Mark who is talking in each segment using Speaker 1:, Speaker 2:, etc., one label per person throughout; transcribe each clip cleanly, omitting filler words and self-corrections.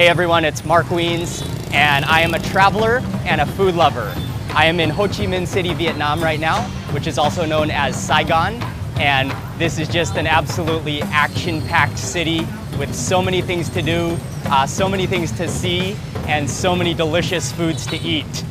Speaker 1: Hey everyone, it's Mark Wiens, and I am a traveler and a food lover. I am in Ho Chi Minh City, Vietnam right now, which is also known as Saigon, and this is just an absolutely action-packed city with so many things to do, so many things to see, and so many delicious foods to eat.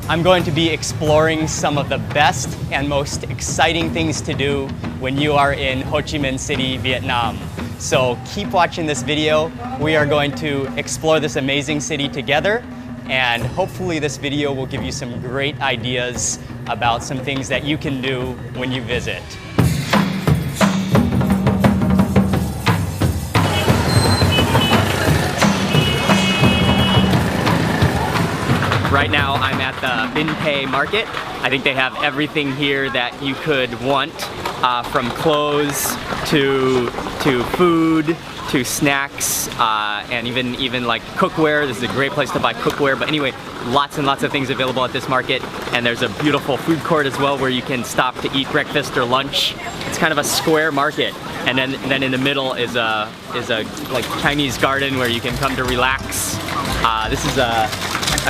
Speaker 1: I'm going to be exploring some of the best and most exciting things to do when you are in Ho Chi Minh City, Vietnam. So keep watching this video. We are going to explore this amazing city together, and hopefully this video will give you some great ideas about some things that you can do when you visit. Right now I'm at the Bin Pei market. I think they have everything here that you could want, from clothes to food to snacks, and even like cookware. This is a great place to buy cookware. But anyway, lots and lots of things available at this market, and there's a beautiful food court as well where you can stop to eat breakfast or lunch. It's kind of a square market, and then in the middle is a like Chinese garden where you can come to relax. This is a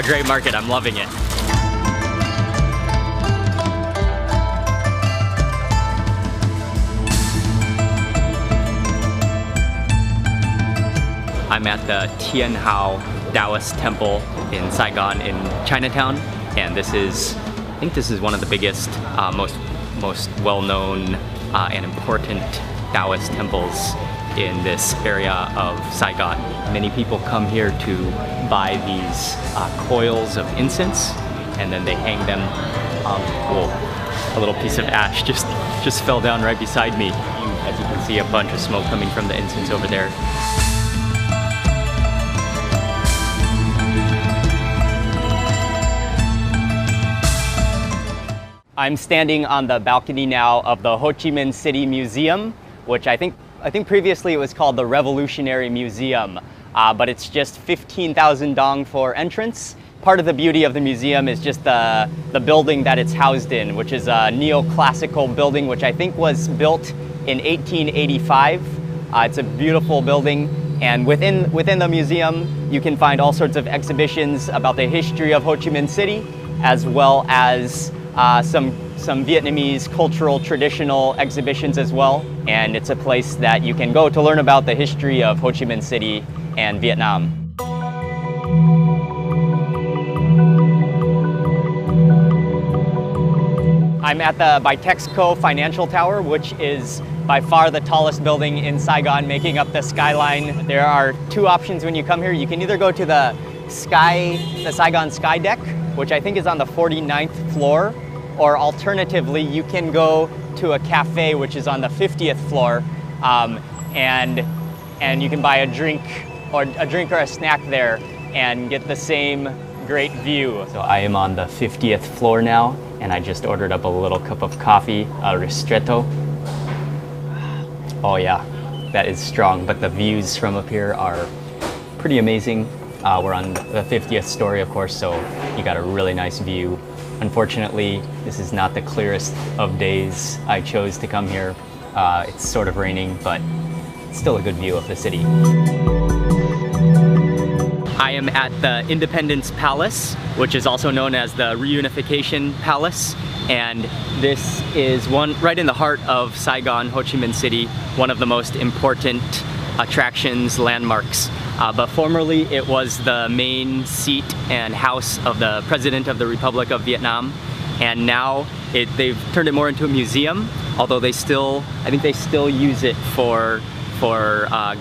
Speaker 1: great market. I'm loving it. I'm at the Tien Hao Taoist Temple in Saigon in Chinatown, and I think this is one of the biggest, most well-known and important Taoist temples in this area of Saigon. Many people come here to buy these coils of incense, and then they hang them. A little piece of ash just fell down right beside me. As you can see, a bunch of smoke coming from the incense over there. I'm standing on the balcony now of the Ho Chi Minh City Museum, which I think previously it was called the Revolutionary Museum, but it's just 15,000 dong for entrance. Part of the beauty of the museum is just the building that it's housed in, which is a neoclassical building, which I think was built in 1885. It's a beautiful building, and within the museum you can find all sorts of exhibitions about the history of Ho Chi Minh City, as well as some Vietnamese cultural traditional exhibitions as well. And it's a place that you can go to learn about the history of Ho Chi Minh City and Vietnam. I'm at the Bitexco Financial Tower, which is by far the tallest building in Saigon, making up the skyline. There are two options when you come here. You can either go to the Saigon Sky Deck, which I think is on the 49th floor, or alternatively, you can go to a cafe which is on the 50th floor, and you can buy a drink or a snack there and get the same great view. So I am on the 50th floor now, and I just ordered up a little cup of coffee, a ristretto. Oh yeah, that is strong, but the views from up here are pretty amazing. We're on the 50th story, of course, so you got a really nice view. Unfortunately, this is not the clearest of days I chose to come here. It's sort of raining, but it's still a good view of the city. I am at the Independence Palace, which is also known as the Reunification Palace, and this is one right in the heart of Saigon, Ho Chi Minh City, one of the most important attractions, landmarks. But formerly it was the main seat and house of the President of the Republic of Vietnam, and now they've turned it more into a museum, although I think they still use it for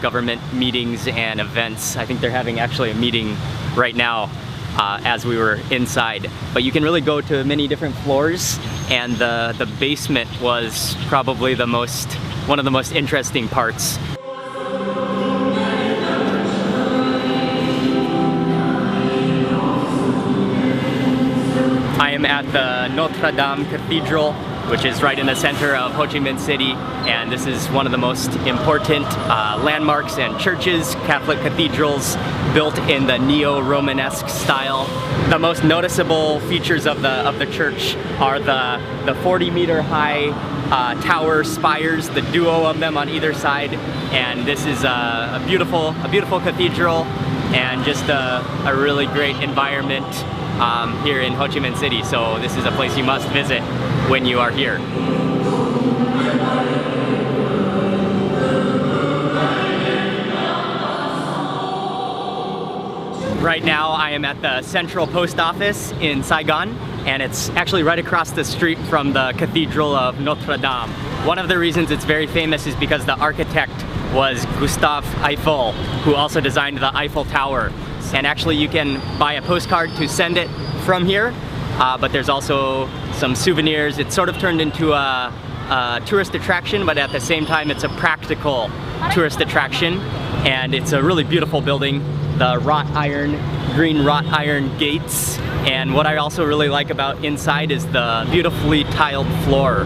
Speaker 1: government meetings and events. I think they're having actually a meeting right now as we were inside. But you can really go to many different floors, and the basement was probably one of the most interesting parts. I am at the Notre Dame Cathedral, which is right in the center of Ho Chi Minh City, and this is one of the most important landmarks and churches, Catholic cathedrals built in the neo-Romanesque style. The most noticeable features of the church are the 40-meter high tower spires, the duo of them on either side, and this is a beautiful cathedral. and just a really great environment here in Ho Chi Minh City. So this is a place you must visit when you are here. Right now I am at the Central Post Office in Saigon, and it's actually right across the street from the Cathedral of Notre Dame. One of the reasons it's very famous is because the architect was Gustave Eiffel, who also designed the Eiffel Tower. And actually you can buy a postcard to send it from here, but there's also some souvenirs. It's sort of turned into a tourist attraction, but at the same time it's a practical tourist attraction, and it's a really beautiful building. The green wrought iron gates, and what I also really like about inside is the beautifully tiled floor.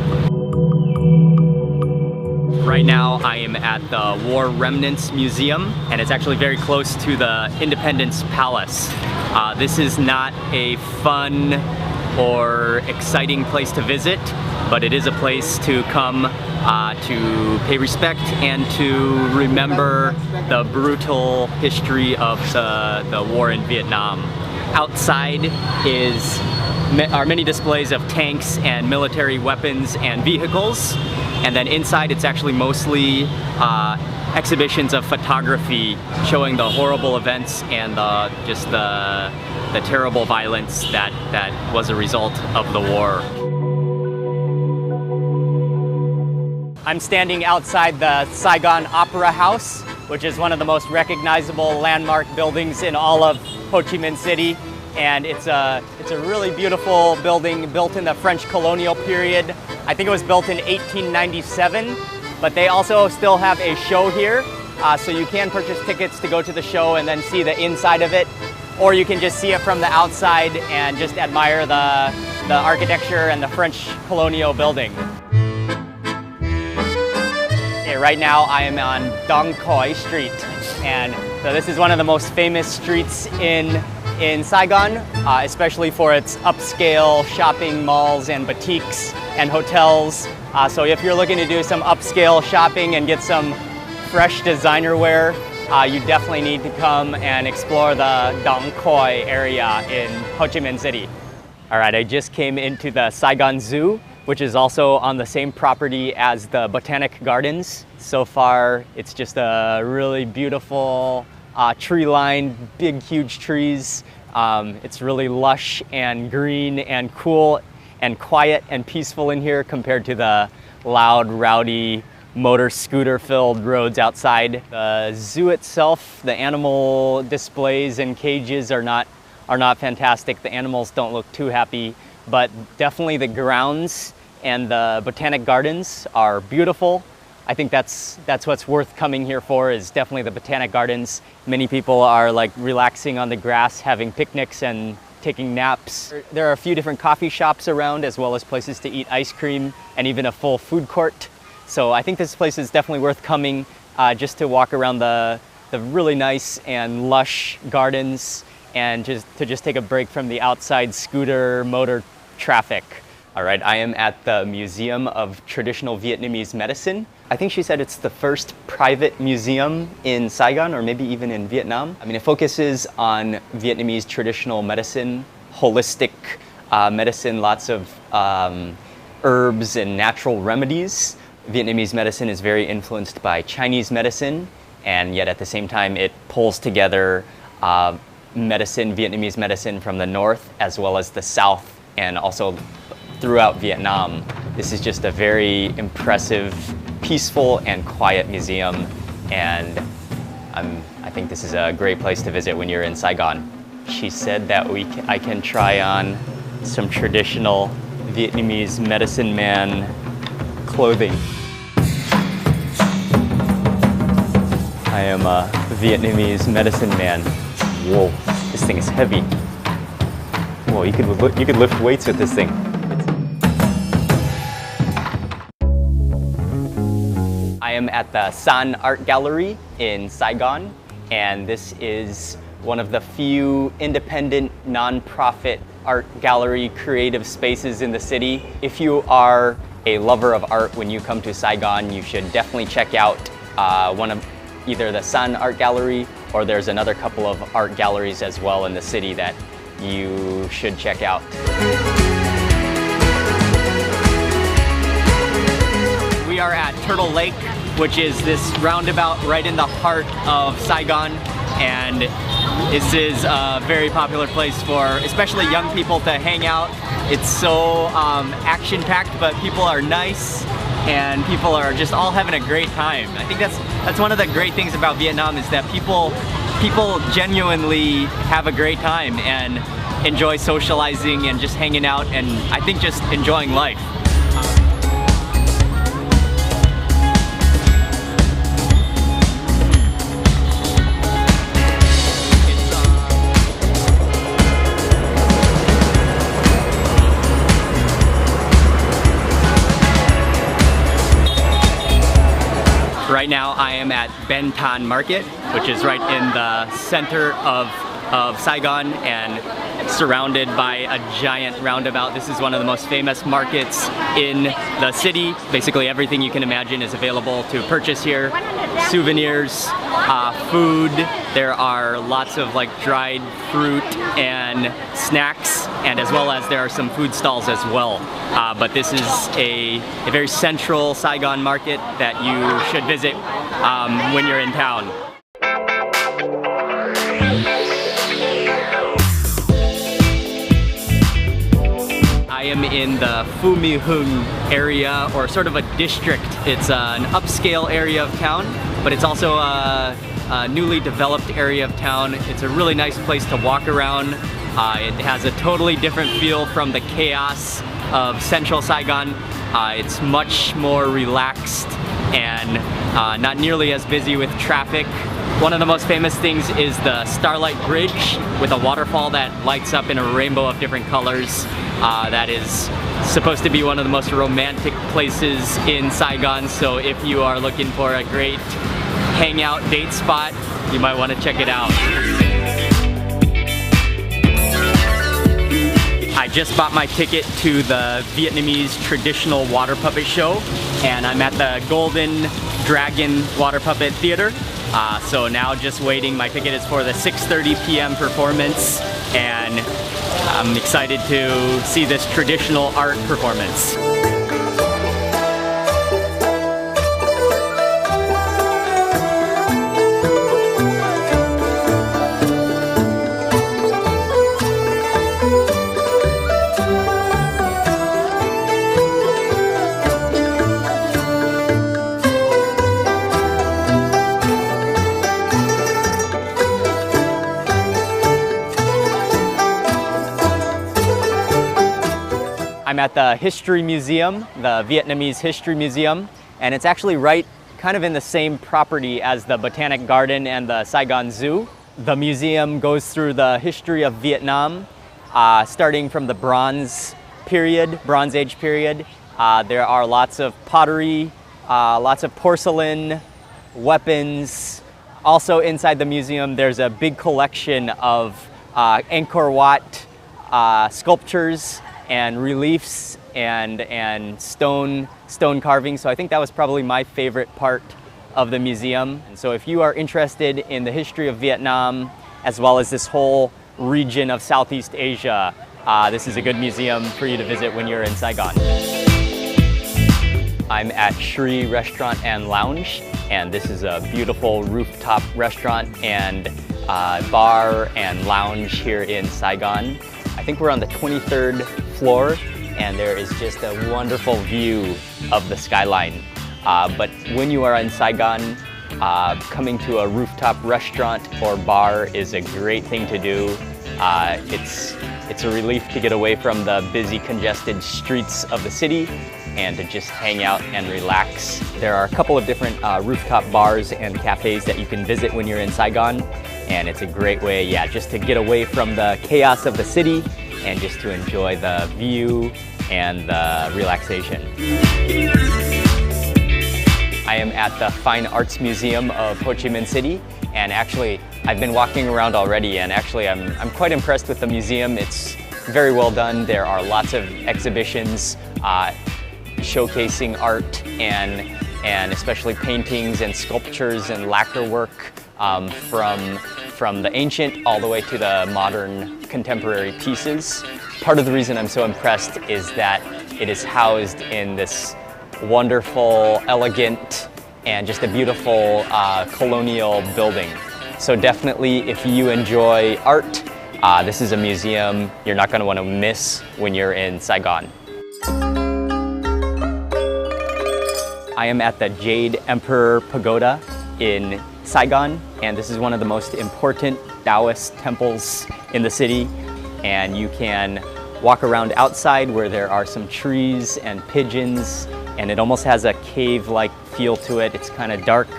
Speaker 1: Right now I am at the War Remnants Museum, and it's actually very close to the Independence Palace. This is not a fun or exciting place to visit, but it is a place to come to pay respect and to remember the brutal history of the war in Vietnam. Outside are many displays of tanks and military weapons and vehicles, and then inside it's actually mostly exhibitions of photography showing the horrible events and just the terrible violence that was a result of the war. I'm standing outside the Saigon Opera House, which is one of the most recognizable landmark buildings in all of Ho Chi Minh City. And it's a really beautiful building built in the French colonial period. I think it was built in 1897, but they also still have a show here. So you can purchase tickets to go to the show and then see the inside of it. Or you can just see it from the outside and just admire the architecture and the French colonial building. Right now I am on Dong Khoi Street, and so this is one of the most famous streets in Saigon, especially for its upscale shopping malls and boutiques and hotels. So if you're looking to do some upscale shopping and get some fresh designer wear, you definitely need to come and explore the Dong Khoi area in Ho Chi Minh City. All right, I just came into the Saigon Zoo, which is also on the same property as the Botanic Gardens. So far, it's just a really beautiful tree-lined, big, huge trees. It's really lush and green and cool and quiet and peaceful in here compared to the loud, rowdy, motor scooter-filled roads outside. The zoo itself, the animal displays and cages are not fantastic. The animals don't look too happy, but definitely the grounds and the Botanic Gardens are beautiful. I think that's what's worth coming here for, is definitely the Botanic Gardens. Many people are like relaxing on the grass, having picnics and taking naps. There are a few different coffee shops around, as well as places to eat ice cream and even a full food court. So I think this place is definitely worth coming just to walk around the really nice and lush gardens and just take a break from the outside scooter motor traffic. All right, I am at the Museum of Traditional Vietnamese Medicine. I think she said it's the first private museum in Saigon, or maybe even in Vietnam. I mean, it focuses on Vietnamese traditional medicine, holistic medicine, lots of herbs and natural remedies. Vietnamese medicine is very influenced by Chinese medicine, and yet at the same time it pulls together Vietnamese medicine from the north as well as the south, and also throughout Vietnam. This is just a very impressive, peaceful and quiet museum, and I think this is a great place to visit when you're in Saigon. She said that I can try on some traditional Vietnamese medicine man clothing. I am a Vietnamese medicine man. Whoa, this thing is heavy. Whoa, you could lift weights with this thing. I am at the San Art Gallery in Saigon, and this is one of the few independent, non-profit art gallery creative spaces in the city. If you are a lover of art, when you come to Saigon, you should definitely check out either the San Art Gallery or there's another couple of art galleries as well in the city that you should check out. We are at Turtle Lake, which is this roundabout right in the heart of Saigon, and this is a very popular place for especially young people to hang out. It's so action-packed, but people are nice and people are just all having a great time. I think that's one of the great things about Vietnam, is that people genuinely have a great time and enjoy socializing and just hanging out, and I think just enjoying life. Right now I am at Ben Thanh Market, which is right in the center of Saigon and surrounded by a giant roundabout. This is one of the most famous markets in the city. Basically everything you can imagine is available to purchase here. Souvenirs, food, there are lots of like dried fruit and snacks, and as well as there are some food stalls as well. But this is a very central Saigon market that you should visit when you're in town. I am in the Phu My Hung area, or sort of a district. It's an upscale area of town, but it's also a newly developed area of town. It's a really nice place to walk around. It has a totally different feel from the chaos of central Saigon. It's much more relaxed and not nearly as busy with traffic. One of the most famous things is the Starlight Bridge with a waterfall that lights up in a rainbow of different colors. That is supposed to be one of the most romantic places in Saigon, so if you are looking for a great hangout date spot, you might want to check it out. I just bought my ticket to the Vietnamese traditional water puppet show, and I'm at the Golden Dragon Water Puppet Theater. So now just waiting. My ticket is for the 6:30 p.m. performance, and I'm excited to see this traditional art performance. I'm at the History Museum, the Vietnamese History Museum, and it's actually right kind of in the same property as the Botanic Garden and the Saigon Zoo. The museum goes through the history of Vietnam, starting from the Bronze Age period. There are lots of pottery, lots of porcelain, weapons. Also inside the museum, there's a big collection of Angkor Wat sculptures and reliefs and stone carving. So I think that was probably my favorite part of the museum. And so if you are interested in the history of Vietnam, as well as this whole region of Southeast Asia, this is a good museum for you to visit when you're in Saigon. I'm at Shri Restaurant and Lounge, and this is a beautiful rooftop restaurant and bar and lounge here in Saigon. I think we're on the 23rd floor, and there is just a wonderful view of the skyline. But when you are in Saigon, coming to a rooftop restaurant or bar is a great thing to do. It's a relief to get away from the busy, congested streets of the city and to just hang out and relax. There are a couple of different rooftop bars and cafes that you can visit when you're in Saigon, and it's a great way, just to get away from the chaos of the city and just to enjoy the view and the relaxation. I am at the Fine Arts Museum of Ho Chi Minh City, and actually I've been walking around already, and actually I'm quite impressed with the museum. It's very well done. There are lots of exhibitions showcasing art and especially paintings and sculptures and lacquer work from the ancient all the way to the modern contemporary pieces. Part of the reason I'm so impressed is that it is housed in this wonderful, elegant, and just a beautiful colonial building. So definitely, if you enjoy art, this is a museum you're not going to want to miss when you're in Saigon. I am at the Jade Emperor Pagoda in Saigon, and this is one of the most important Taoist temples in the city. And you can walk around outside where there are some trees and pigeons, and it almost has a cave-like feel to it. It's kind of dark.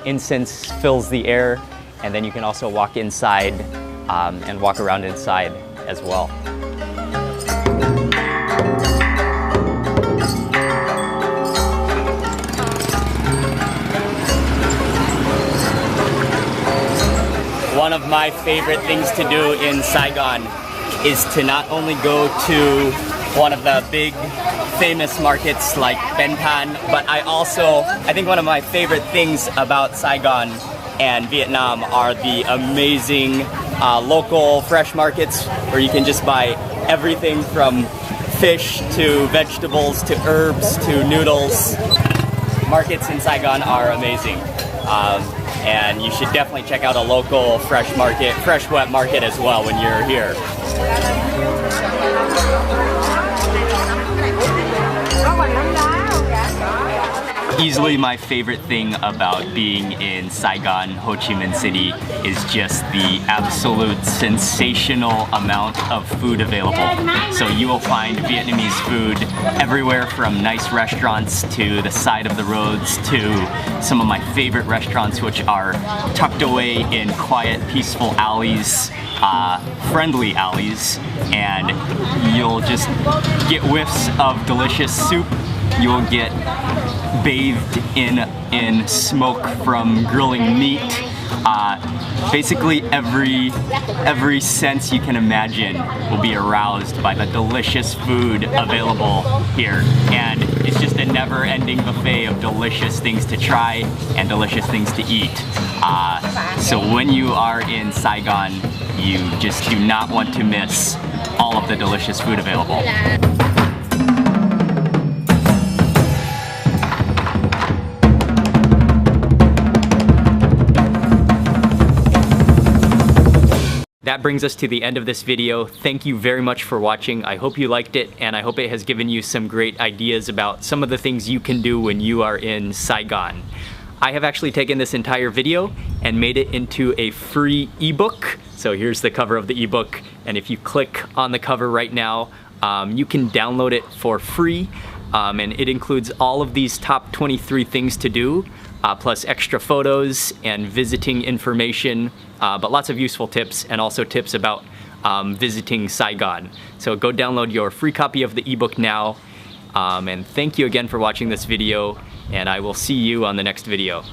Speaker 1: Incense fills the air, and then you can also walk inside and walk around inside as well. One of my favorite things to do in Saigon is to not only go to one of the big famous markets like Bentan, but I think one of my favorite things about Saigon and Vietnam are the amazing local fresh markets where you can just buy everything from fish to vegetables to herbs to noodles. Markets in Saigon are amazing. And you should definitely check out a local fresh wet market as well when you're here. Easily my favorite thing about being in Saigon, Ho Chi Minh City is just the absolute sensational amount of food available. So you will find Vietnamese food everywhere, from nice restaurants to the side of the roads to some of my favorite restaurants, which are tucked away in quiet, peaceful alleys, friendly alleys, and you'll just get whiffs of delicious soup. You'll get bathed in smoke from grilling meat. Basically every sense you can imagine will be aroused by the delicious food available here. And it's just a never-ending buffet of delicious things to try and delicious things to eat. So when you are in Saigon, you just do not want to miss all of the delicious food available. That brings us to the end of this video. Thank you very much for watching. I hope you liked it, and I hope it has given you some great ideas about some of the things you can do when you are in Saigon. I have actually taken this entire video and made it into a free ebook. So here's the cover of the ebook, and if you click on the cover right now, you can download it for free. And it includes all of these top 23 things to do, plus extra photos and visiting information, but lots of useful tips, and also tips about visiting Saigon. So go download your free copy of the ebook now, and thank you again for watching this video, and I will see you on the next video.